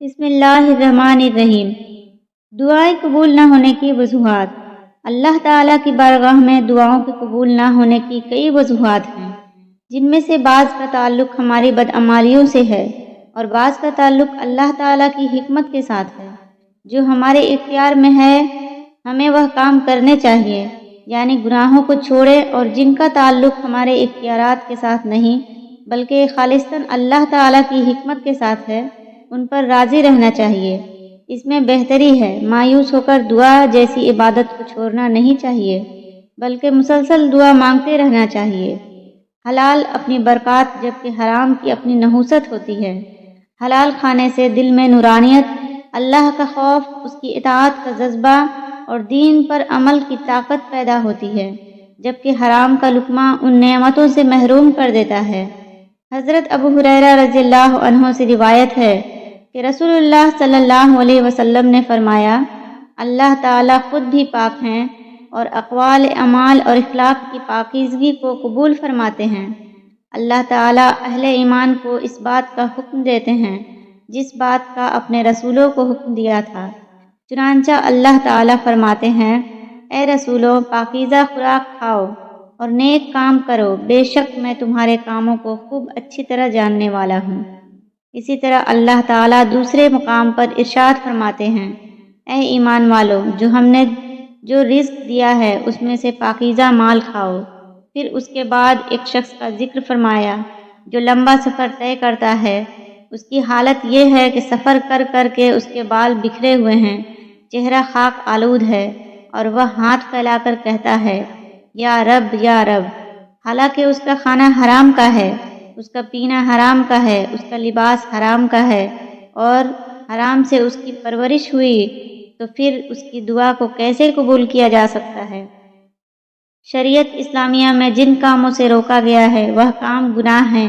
بسم اللہ الرحمن الرحیم۔ دعائیں قبول نہ ہونے کی وجوہات۔ اللہ تعالیٰ کی بارگاہ میں دعاؤں کے قبول نہ ہونے کی کئی وجوہات ہیں، جن میں سے بعض کا تعلق ہماری بدعمالیوں سے ہے اور بعض کا تعلق اللہ تعالیٰ کی حکمت کے ساتھ ہے۔ جو ہمارے اختیار میں ہے ہمیں وہ کام کرنے چاہیے، یعنی گناہوں کو چھوڑیں، اور جن کا تعلق ہمارے اختیارات کے ساتھ نہیں بلکہ خالصتاً اللہ تعالیٰ کی حکمت کے ساتھ ہے، ان پر راضی رہنا چاہیے۔ اس میں بہتری ہے، مایوس ہو کر دعا جیسی عبادت کو چھوڑنا نہیں چاہیے بلکہ مسلسل دعا مانگتے رہنا چاہیے۔ حلال اپنی برکات جبکہ حرام کی اپنی نحوست ہوتی ہے۔ حلال کھانے سے دل میں نورانیت، اللہ کا خوف، اس کی اطاعت کا جذبہ اور دین پر عمل کی طاقت پیدا ہوتی ہے، جبکہ حرام کا لقمہ ان نعمتوں سے محروم کر دیتا ہے۔ حضرت ابو ہریرہ رضی اللہ عنہ سے روایت ہے کہ رسول اللہ صلی اللہ علیہ وسلم نے فرمایا، اللہ تعالیٰ خود بھی پاک ہیں اور اقوال، اعمال اور اخلاق کی پاکیزگی کو قبول فرماتے ہیں۔ اللہ تعالیٰ اہل ایمان کو اس بات کا حکم دیتے ہیں جس بات کا اپنے رسولوں کو حکم دیا تھا۔ چنانچہ اللہ تعالیٰ فرماتے ہیں، اے رسولو، پاکیزہ خوراک کھاؤ اور نیک کام کرو، بے شک میں تمہارے کاموں کو خوب اچھی طرح جاننے والا ہوں۔ اسی طرح اللہ تعالیٰ دوسرے مقام پر ارشاد فرماتے ہیں، اے ایمان والو، جو ہم نے جو رزق دیا ہے اس میں سے پاکیزہ مال کھاؤ۔ پھر اس کے بعد ایک شخص کا ذکر فرمایا جو لمبا سفر طے کرتا ہے، اس کی حالت یہ ہے کہ سفر کر کر کے اس کے بال بکھرے ہوئے ہیں، چہرہ خاک آلود ہے، اور وہ ہاتھ پھیلا کر کہتا ہے، یا رب یا رب، حالانکہ اس کا کھانا حرام کا ہے، اس کا پینا حرام کا ہے، اس کا لباس حرام کا ہے اور حرام سے اس کی پرورش ہوئی، تو پھر اس کی دعا کو کیسے قبول کیا جا سکتا ہے؟ شریعت اسلامیہ میں جن کاموں سے روکا گیا ہے وہ کام گناہ ہیں،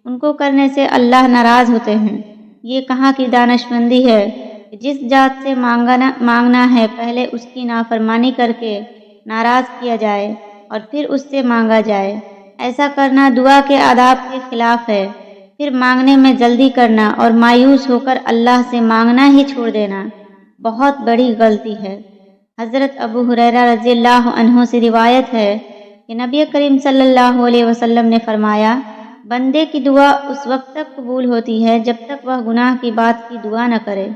ان کو کرنے سے اللہ ناراض ہوتے ہیں۔ یہ کہاں کی دانش مندی ہے کہ جس ذات سے مانگنا ہے پہلے اس کی نافرمانی کر کے ناراض کیا جائے اور پھر اس سے مانگا جائے۔ ایسا کرنا دعا کے آداب کے خلاف ہے۔ پھر مانگنے میں جلدی کرنا اور مایوس ہو کر اللہ سے مانگنا ہی چھوڑ دینا بہت بڑی غلطی ہے۔ حضرت ابو ہریرہ رضی اللہ عنہ سے روایت ہے کہ نبی کریم صلی اللہ علیہ وسلم نے فرمایا، بندے کی دعا اس وقت تک قبول ہوتی ہے جب تک وہ گناہ کی بات کی دعا نہ کرے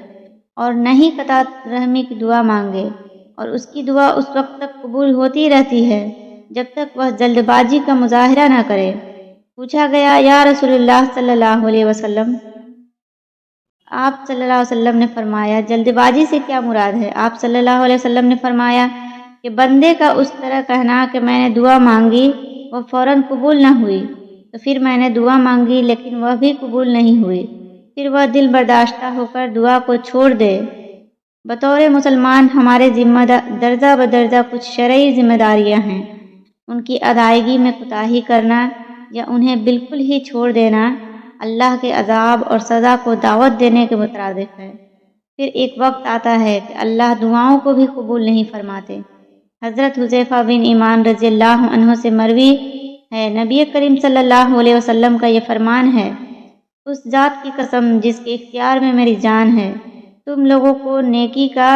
اور نہ ہی قطع رحمی کی دعا مانگے، اور اس کی دعا اس وقت تک قبول ہوتی رہتی ہے جب تک وہ جلد بازی کا مظاہرہ نہ کرے۔ پوچھا گیا، یا رسول اللہ صلی اللہ علیہ وسلم، آپ صلی اللہ علیہ وسلم نے فرمایا، جلد بازی سے کیا مراد ہے؟ آپ صلی اللہ علیہ وسلم نے فرمایا کہ بندے کا اس طرح کہنا کہ میں نے دعا مانگی، وہ فوراً قبول نہ ہوئی، تو پھر میں نے دعا مانگی لیکن وہ بھی قبول نہیں ہوئی، پھر وہ دل برداشتہ ہو کر دعا کو چھوڑ دے۔ بطور مسلمان ہمارے ذمہ درجہ بدرجہ کچھ شرعی ذمہ داریاں ہیں، ان کی ادائیگی میں کوتاہی کرنا یا انہیں بالکل ہی چھوڑ دینا اللہ کے عذاب اور سزا کو دعوت دینے کے مترادف ہے۔ پھر ایک وقت آتا ہے کہ اللہ دعاؤں کو بھی قبول نہیں فرماتے۔ حضرت حذیفہ بن یمان رضی اللہ عنہ سے مروی ہے، نبی کریم صلی اللہ علیہ وسلم کا یہ فرمان ہے، اس ذات کی قسم جس کے اختیار میں میری جان ہے، تم لوگوں کو نیکی کا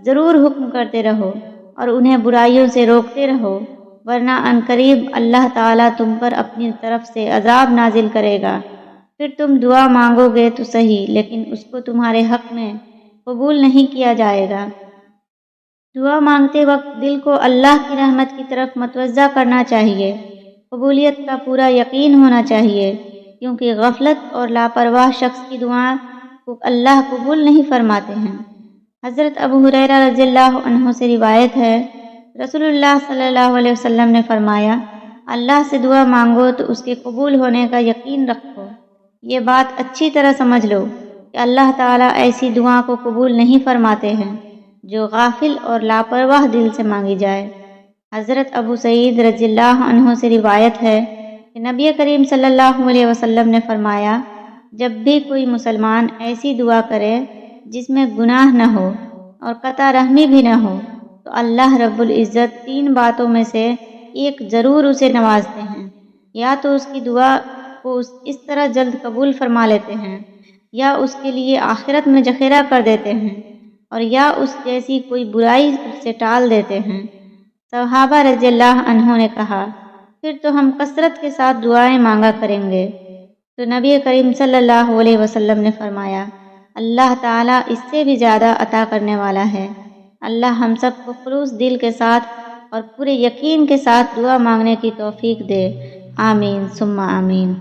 ضرور حکم کرتے رہو اور انہیں برائیوں سے روکتے رہو، ورنہ عنقریب اللہ تعالیٰ تم پر اپنی طرف سے عذاب نازل کرے گا۔ پھر تم دعا مانگو گے تو صحیح، لیکن اس کو تمہارے حق میں قبول نہیں کیا جائے گا۔ دعا مانگتے وقت دل کو اللہ کی رحمت کی طرف متوجہ کرنا چاہیے، قبولیت کا پورا یقین ہونا چاہیے، کیونکہ غفلت اور لاپرواہ شخص کی دعا کو اللہ قبول نہیں فرماتے ہیں۔ حضرت ابو ہریرہ رضی اللہ عنہ سے روایت ہے، رسول اللہ صلی اللہ علیہ وسلم نے فرمایا، اللہ سے دعا مانگو تو اس کے قبول ہونے کا یقین رکھو۔ یہ بات اچھی طرح سمجھ لو کہ اللہ تعالیٰ ایسی دعا کو قبول نہیں فرماتے ہیں جو غافل اور لاپرواہ دل سے مانگی جائے۔ حضرت ابو سعید رضی اللہ عنہ سے روایت ہے کہ نبی کریم صلی اللہ علیہ وسلم نے فرمایا، جب بھی کوئی مسلمان ایسی دعا کرے جس میں گناہ نہ ہو اور قطع رحمی بھی نہ ہو، تو اللہ رب العزت تین باتوں میں سے ایک ضرور اسے نوازتے ہیں، یا تو اس کی دعا کو اس طرح جلد قبول فرما لیتے ہیں، یا اس کے لیے آخرت میں ذخیرہ کر دیتے ہیں، اور یا اس جیسی کوئی برائی اس سے ٹال دیتے ہیں۔ صحابہ رضی اللہ عنہ نے کہا، پھر تو ہم کثرت کے ساتھ دعائیں مانگا کریں گے۔ تو نبی کریم صلی اللہ علیہ وسلم نے فرمایا، اللہ تعالیٰ اس سے بھی زیادہ عطا کرنے والا ہے۔ اللہ ہم سب کو خلوص دل کے ساتھ اور پورے یقین کے ساتھ دعا مانگنے کی توفیق دے، آمین ثم آمین۔